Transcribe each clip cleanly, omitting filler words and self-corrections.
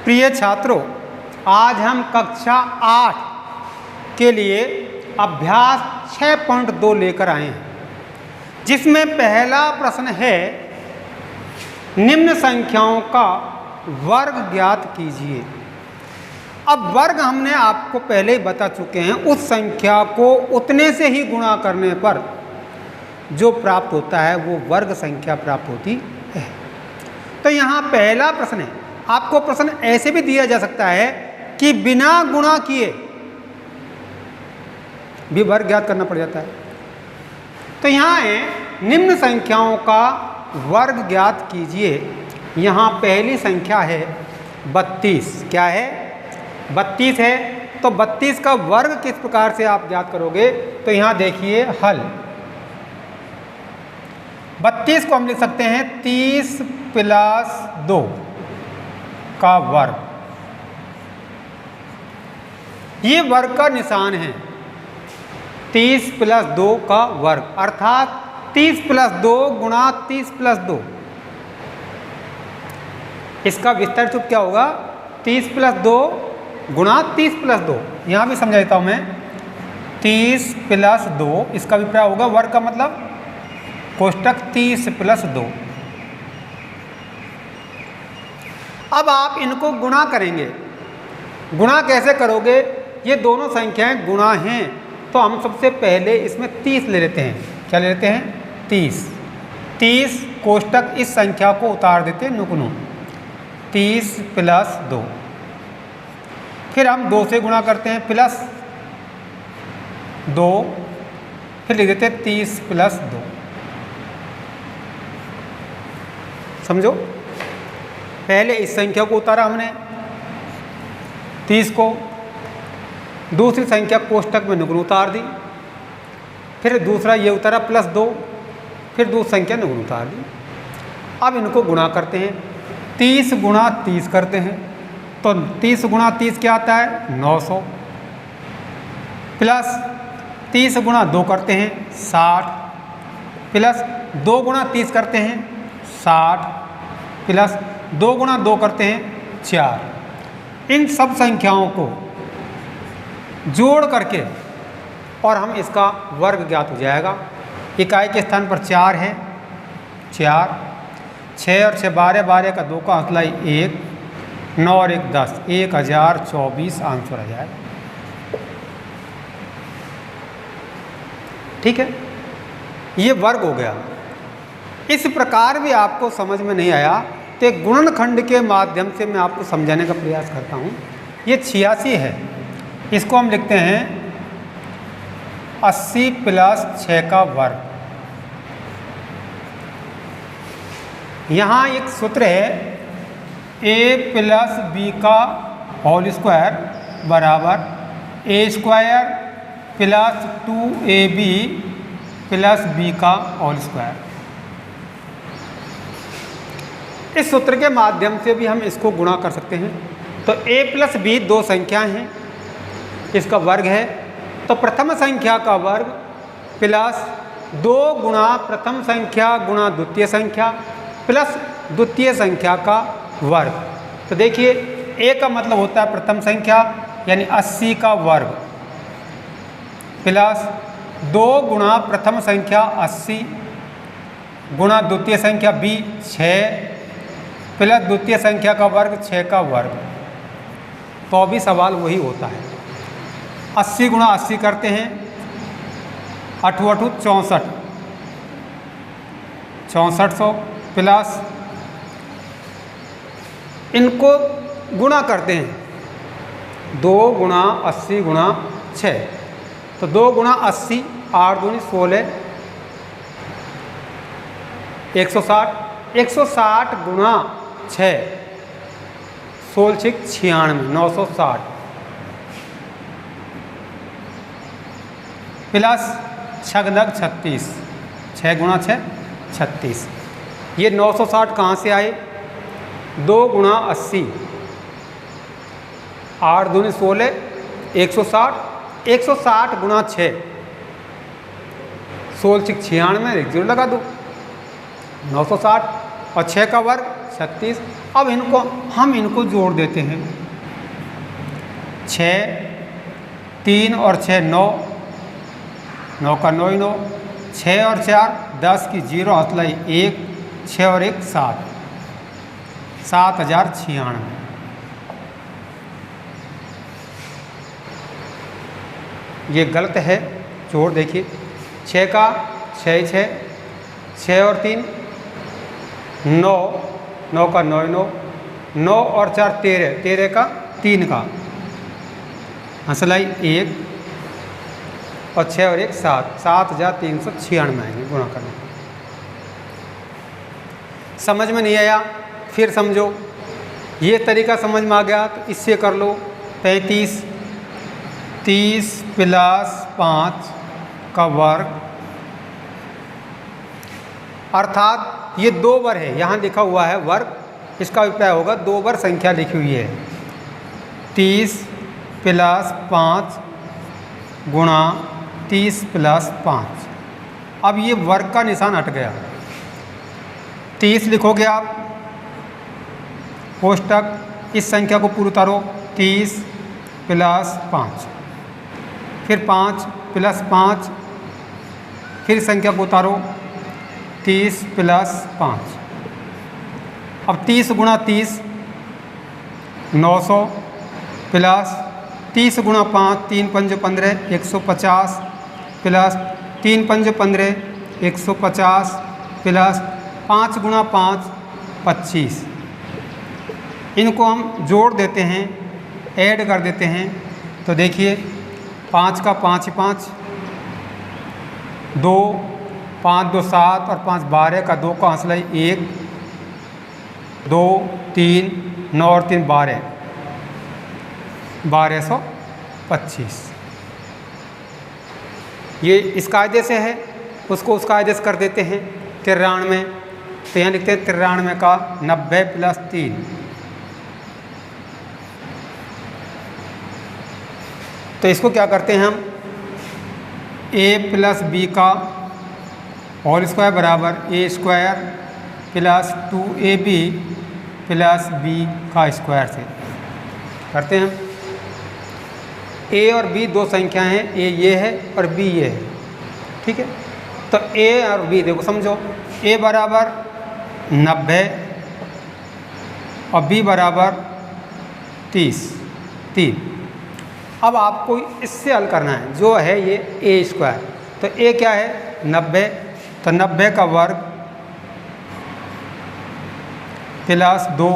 प्रिय छात्रों, आज हम कक्षा 8 के लिए अभ्यास 6.2 लेकर आए हैं, जिसमें पहला प्रश्न है निम्न संख्याओं का वर्ग ज्ञात कीजिए। अब वर्ग हमने आपको पहले ही बता चुके हैं, उस संख्या को उतने से ही गुणा करने पर जो प्राप्त होता है वो वर्ग संख्या प्राप्त होती है। तो यहाँ पहला प्रश्न है, आपको प्रश्न ऐसे भी दिया जा सकता है कि बिना गुणा किए भी वर्ग ज्ञात करना पड़ जाता है। तो यहाँ है निम्न संख्याओं का वर्ग ज्ञात कीजिए। यहाँ पहली संख्या है 32। क्या है? 32 है। तो 32 का वर्ग किस प्रकार से आप ज्ञात करोगे? तो यहाँ देखिए हल। 32 को हम लिख सकते हैं 30 + 2 का वर्ग। ये वर्ग का निशान है, 30 + 2 का वर्ग, अर्थात 30 + 2 गुणा 30 + 2। इसका विस्तार क्या होगा? 30 + 2 गुणा 30 + 2। यहाँ भी समझा देता हूँ मैं। 30 + 2 इसका विस्तार होगा वर्ग का मतलब कोष्टक 30 + 2। अब आप इनको गुणा करेंगे। गुणा कैसे करोगे? ये दोनों संख्याएं गुणा हैं, तो हम सबसे पहले इसमें 30 ले लेते हैं। क्या ले लेते हैं? 30 कोष्टक इस संख्या को उतार देते हैं नुकनू। 30 + 2। फिर हम 2 से गुणा करते हैं प्लस 2, फिर लिख देते हैं 30 + 2। समझो, पहले इस संख्या को उतारा हमने 30 को, दूसरी संख्या कोष्टक में नुकन उतार दी, फिर दूसरा ये उतारा +2, फिर दूसरी संख्या नुकन उतार दी। अब इनको गुणा करते हैं। 30 गुणा 30 करते हैं, तो 30 गुणा 30 क्या आता है? 900, प्लस 30 गुणा 2 करते हैं 60, प्लस 2 गुणा 30 करते हैं 60, प्लस 2 गुणा 2 करते हैं 4। इन सब संख्याओं को जोड़ करके और हम इसका वर्ग ज्ञात हो जाएगा। इकाई के स्थान पर 4 है, 4, 6 और 6 12, 12 का 2 का हौसला 1, 9 और 1 10, 1024 आंसर आ जाएगा। ठीक है, ये वर्ग हो गया। इस प्रकार भी आपको समझ में नहीं आया तो गुणनखंड के माध्यम से मैं आपको समझाने का प्रयास करता हूँ। ये 86 है, इसको हम लिखते हैं 80 + 6 का वर्ग। यहाँ एक सूत्र है a + b का होल स्क्वायर बराबर a² + 2ab + b का होल स्क्वायर। इस सूत्र के माध्यम से भी हम इसको गुणा कर सकते हैं। तो a + b दो संख्याएं हैं, इसका वर्ग है। तो प्रथम संख्या का वर्ग प्लस 2 गुणा प्रथम संख्या गुणा द्वितीय संख्या प्लस द्वितीय संख्या का वर्ग। तो देखिए a का मतलब होता है प्रथम संख्या यानी 80 का वर्ग, प्लस 2 गुणा प्रथम संख्या 80 गुणा द्वितीय संख्या b 6 प्लस द्वितीय संख्या का वर्ग 6 का वर्ग। तो भी सवाल वही होता है। 80 गुणा 80 करते हैं 8 × 8 = 64, 6400 प्लस इनको गुणा करते हैं 2 गुणा 80 गुणा 6, तो 2 गुणा 80 8 दूनी 16, 160, 160 गुणा 6 16 × 6 = 96, 960 प्लस 6 × 36, 6 गुणा 6 36। ये 960 कहाँ से आए? 2 गुणा 80, 8 दूनी 16, 160, 160 गुणा 6 16 × 6 = 96, 0 लगा दो, 960 और 6 का वर्ग 36, अब हम इनको जोड़ देते हैं। 6, 3 और 6 9, 9 का 9 ही 9, 6 और 4 10 की 0 हथलाई 1, 6 और 1 7, 7096। ये गलत है, जोड़ देखिए। 6 का 6 6, 6 और 3 9, 9 का 9 9, 9 और 4 13, 13 का 3 का हंसलाई 1 और 6 और 1 7, 7396 आएंगे गुणा करना। समझ में नहीं आया फिर समझो, ये तरीका समझ में आ गया तो इससे कर लो। 35 30 प्लस 5 का वर्ग, अर्थात ये 2 बार है, यहाँ लिखा हुआ है वर्ग, इसका अभिप्राय होगा 2 बार संख्या लिखी हुई है। 30 प्लस 5 गुणा 30 प्लस 5। अब ये वर्ग का निशान हट गया। 30 लिखोगे आप, कोष्टक इस संख्या को पूरा उतारो, 30 प्लस 5, फिर 5 प्लस 5, फिर संख्या को उतारो 30 प्लस 5। अब 30 गुणा 30 900 प्लस 30 गुणा 5 3 5 15 150 प्लस 3 5 15 150 प्लस 5 गुणा 5 25। इनको हम जोड़ देते हैं, ऐड कर देते हैं तो देखिए 5 का 5 5, 2 5 2 7 और 5 12 का 2 का हंसलाई 1 2 3 9 और 3 12, 1225। ये इस कायदे से है, उसको उस कायदे से कर देते हैं 93। तो यहाँ लिखते हैं 93 का 90 प्लस 3। तो इसको क्या करते हैं हम, a प्लस बी का होल स्क्वायर बराबर a square plus 2ab plus b का स्क्वायर से करते हैं। a और b दो संख्या हैं, a ये है और b ये है, ठीक है। तो a और b देखो समझो, a बराबर 90 और b बराबर 3। अब आपको इससे हल करना है, जो है ये a स्क्वायर। तो a क्या है 90, तो 90 का वर्ग प्लस 2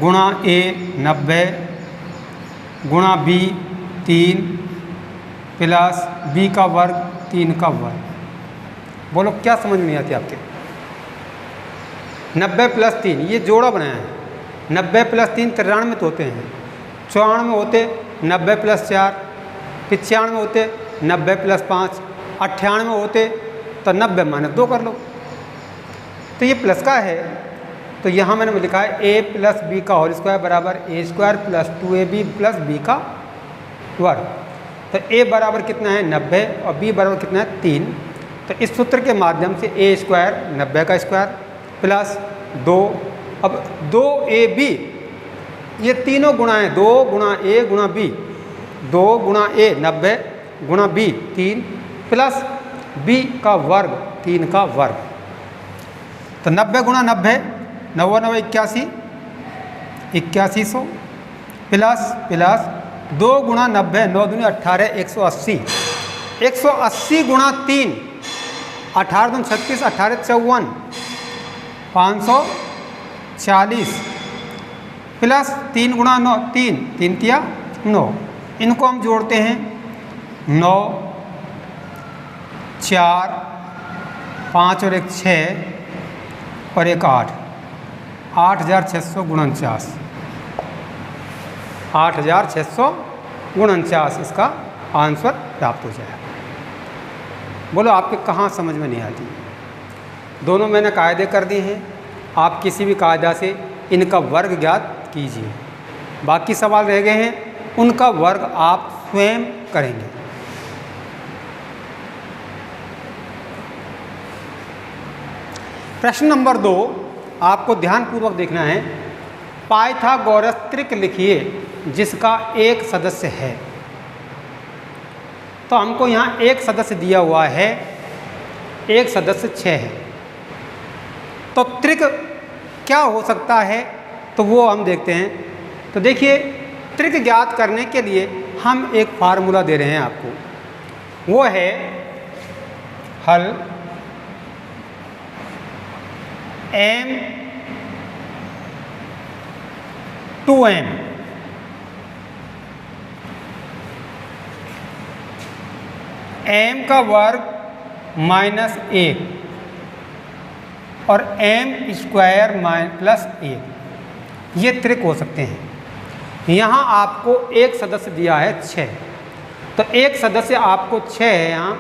गुणा a 90 गुणा b 3 प्लस b का वर्ग 3 का वर्ग। बोलो क्या समझ में नहीं आती आपके? 90 प्लस 3 ये जोड़ा बनाया है। 90 प्लस 3 93 तो होते हैं, 94 होते 90 प्लस 4, 95 होते 90 प्लस 5, 98 होते तो 90 माइनस 2 कर लो। तो ये प्लस का है, तो यहाँ मैंने लिखा है a प्लस बी का होल स्क्वायर बराबर a square plus 2ab plus b का वर्ग। तो a बराबर कितना है 90 और b बराबर कितना है 3। तो इस सूत्र के माध्यम से a स्क्वायर 90 का स्क्वायर प्लस 2, अब 2ab ये तीनों गुणा है, 2 गुणा a गुणा b, 2 गुणा a 90 गुणा b 3 प्लस b का वर्ग 3 का वर्ग। तो 90 गुणा 90 9 9 81 8100 प्लस 2 गुणा 90 9 दूनी 18 180 180 गुणा 3 18 दूनी 36 18 54 540 प्लस 3 गुणा 9 3 3 तिया 9। इनको हम जोड़ते हैं 9 4 5 और 1 6 और 1 8, 8649 8649 इसका आंसर प्राप्त हो जाएगा। बोलो आपके कहाँ समझ में नहीं आती? दोनों मैंने कायदे कर दिए हैं, आप किसी भी कायदा से इनका वर्ग ज्ञात कीजिए। बाकी सवाल रह गए हैं, उनका वर्ग आप स्वयं करेंगे। प्रश्न नंबर 2, आपको ध्यानपूर्वक देखना है। पाइथागोरस त्रिक लिखिए जिसका एक सदस्य है। तो हमको यहाँ एक सदस्य दिया हुआ है, एक सदस्य 6 है। तो त्रिक क्या हो सकता है तो वो हम देखते हैं। तो देखिए, त्रिक ज्ञात करने के लिए हम एक फार्मूला दे रहे हैं आपको, वो है हल m 2m m का वर्ग माइनस 1 और m स्क्वायर प्लस 1, ये त्रिक हो सकते हैं। यहाँ आपको एक सदस्य दिया है 6, तो एक सदस्य आपको 6 है, यहाँ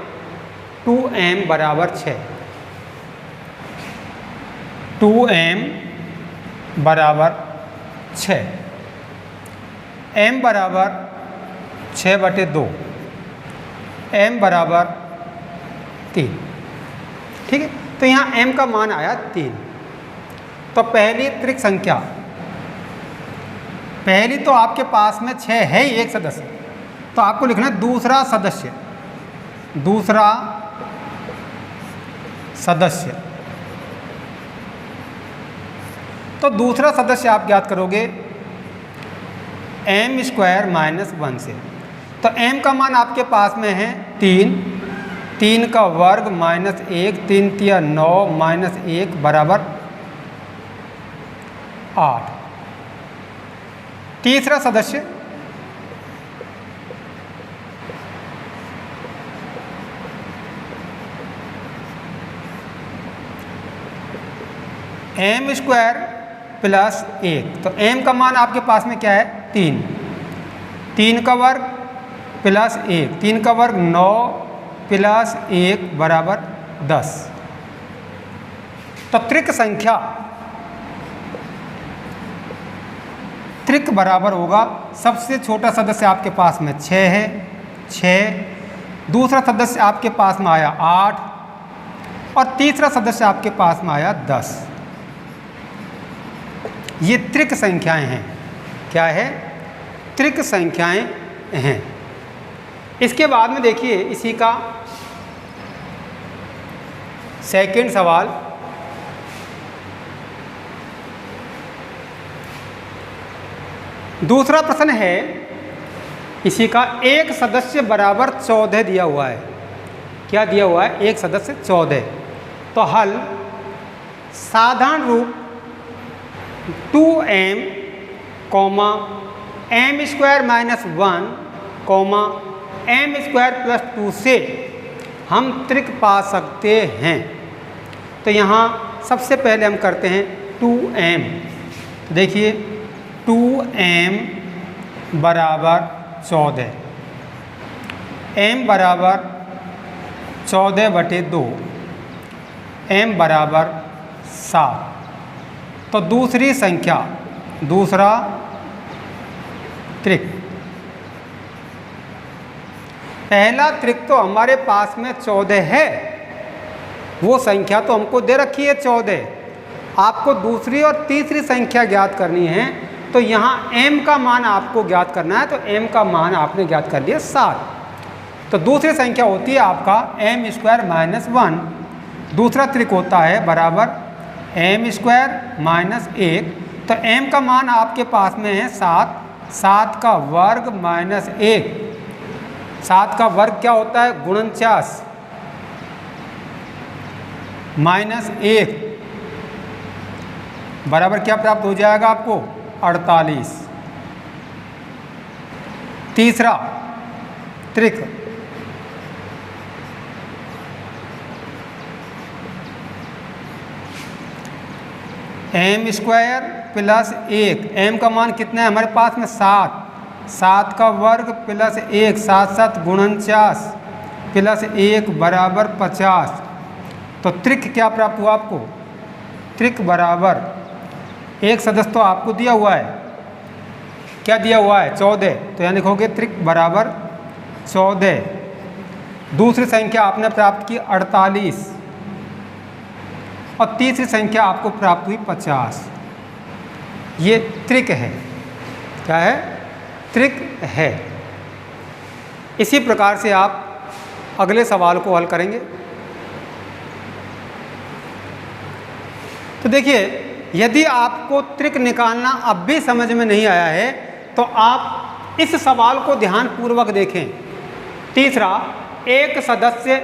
2m बराबर 6, 2m बराबर 6, m बराबर 6/2, m बराबर 3। ठीक है, तो यहाँ m का मान आया 3। तो पहली त्रिक संख्या, पहली तो आपके पास में 6 है ही एक सदस्य, तो आपको लिखना है दूसरा सदस्य, दूसरा सदस्य। तो दूसरा सदस्य आप ज्ञात करोगे m स्क्वायर माइनस 1 से। तो m का मान आपके पास में है 3, 3 का वर्ग माइनस 1, 3 तिया 9 माइनस 1 बराबर 8। तीसरा सदस्य m स्क्वायर प्लस 1, तो m का मान आपके पास में क्या है 3, 3 का वर्ग प्लस 1, 3 का वर्ग 9 प्लस 1 बराबर 10। तो त्रिक संख्या, त्रिक बराबर होगा, सबसे छोटा सदस्य आपके पास में 6 है, 6, दूसरा सदस्य आपके पास में आया 8 और तीसरा सदस्य आपके पास में आया 10। ये त्रिक संख्याएं हैं। क्या है? त्रिक संख्याएं हैं। इसके बाद में देखिए इसी का सेकंड सवाल, दूसरा प्रश्न है इसी का, एक सदस्य बराबर 14 दिया हुआ है। क्या दिया हुआ है? एक सदस्य 14। तो हल साधारण रूप 2m m square minus 1 m square plus 2 से हम त्रिक पा सकते हैं। तो यहाँ सबसे पहले हम करते हैं 2m। तो देखिए 2m बराबर 14, m बराबर 14/2, m बराबर 7। तो दूसरी संख्या, दूसरा त्रिक, पहला त्रिक तो हमारे पास में 14 है, वो संख्या तो हमको दे रखी है 14। आपको दूसरी और तीसरी संख्या ज्ञात करनी है, तो यहाँ m का मान आपको ज्ञात करना है। तो m का मान आपने ज्ञात कर लिया 7। तो दूसरी संख्या होती है आपका m स्क्वायर माइनस 1, दूसरा त्रिक होता है बराबर m स्क्वायर माइनस 1। तो m का मान आपके पास में है 7, 7 का वर्ग माइनस 1, 7 का वर्ग क्या होता है? 49 माइनस 1 बराबर क्या प्राप्त हो जाएगा आपको? 48। तीसरा त्रिक, m स्क्वायर प्लस 1, m का मान कितना है हमारे पास में? 7, 7 का वर्ग प्लस 1, 7 7 49 प्लस 1 बराबर 50। तो त्रिक क्या प्राप्त हुआ आपको? त्रिक बराबर, एक सदस्य तो आपको दिया हुआ है, क्या दिया हुआ है? 14। तो यहाँ लिखोगे त्रिक बराबर 14। दूसरी संख्या आपने प्राप्त की 48, और तीसरी संख्या आपको प्राप्त हुई 50। ये त्रिक है। क्या है? त्रिक है। इसी प्रकार से आप अगले सवाल को हल करेंगे। तो देखिए, यदि आपको त्रिक निकालना अब भी समझ में नहीं आया है तो आप इस सवाल को ध्यानपूर्वक देखें। तीसरा, एक सदस्य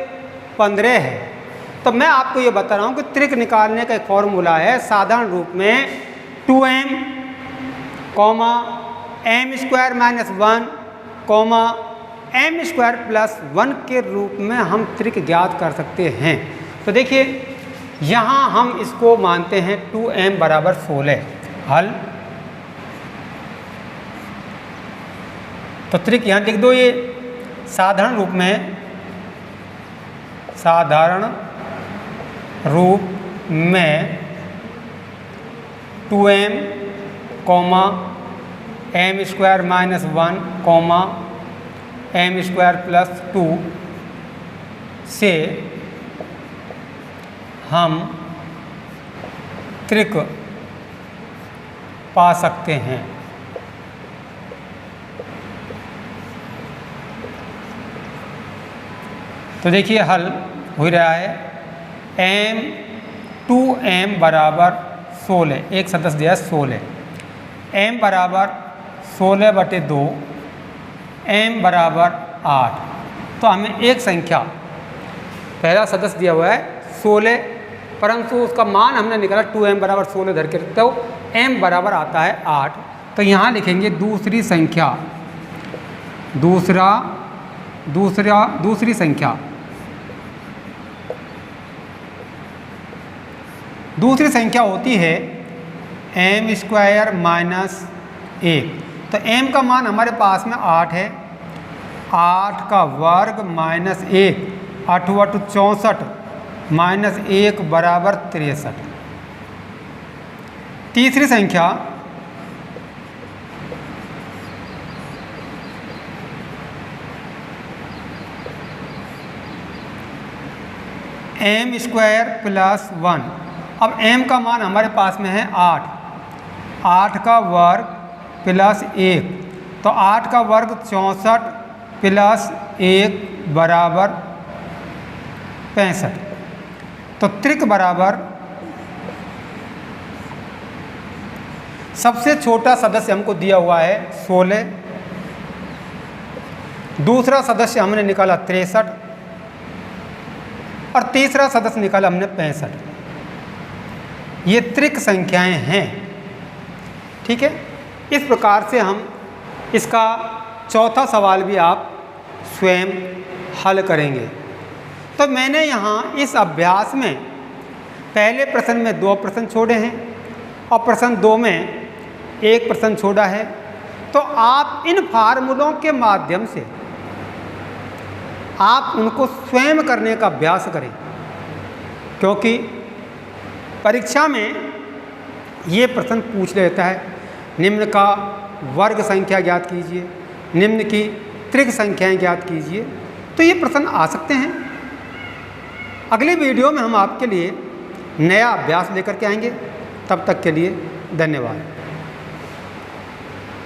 15 है। तो मैं आपको ये बता रहा हूँ कि त्रिक निकालने का एक फॉर्मूला है साधारण रूप में 2m, m square minus 1, m square plus 1 के रूप में हम त्रिक ज्ञात कर सकते हैं। तो देखिए, यहाँ हम इसको मानते हैं 2m बराबर 16। हल। तो त्रिक यहाँ लिख दो। ये साधारण रूप में m square minus 1, m square plus 2 से हम त्रिक पा सकते हैं। तो देखिए, हल हो रहा है 2m बराबर 16, एक सदस्य दिया 16, m बराबर 16/2, m बराबर 8। तो हमें एक संख्या, पहला सदस्य दिया हुआ है 16, परंतु उसका मान हमने निकाला 2m बराबर 16 धर के, तो m बराबर आता है 8। तो यहाँ लिखेंगे दूसरी संख्या, दूसरी संख्या। दूसरी संख्या होती है m स्क्वायर माइनस 1। तो m का मान हमारे पास में 8 है। 8 का वर्ग माइनस 1, 8 × 8 64 माइनस 1 बराबर 63। तीसरी संख्या m स्क्वायर प्लस 1। अब m का मान हमारे पास में है 8, 8 का वर्ग प्लस 1, तो 8 का वर्ग 64 प्लस 1 बराबर 65। तो त्रिक बराबर सबसे छोटा सदस्य हमको दिया हुआ है 16, दूसरा सदस्य हमने निकाला 63 और तीसरा सदस्य निकाला हमने 65। ये त्रिक संख्याएं हैं। ठीक है। इस प्रकार से हम इसका चौथा सवाल भी आप स्वयं हल करेंगे। तो मैंने यहाँ इस अभ्यास में पहले प्रश्न में 2 प्रश्न छोड़े हैं और प्रश्न 2 में 1 प्रश्न छोड़ा है। तो आप इन फार्मूलों के माध्यम से आप उनको स्वयं करने का अभ्यास करें, क्योंकि परीक्षा में ये प्रश्न पूछ लेता है, निम्न का वर्ग संख्या ज्ञात कीजिए, निम्न की त्रिक संख्याएं ज्ञात कीजिए। तो ये प्रश्न आ सकते हैं। अगले वीडियो में हम आपके लिए नया अभ्यास लेकर के आएंगे। तब तक के लिए धन्यवाद।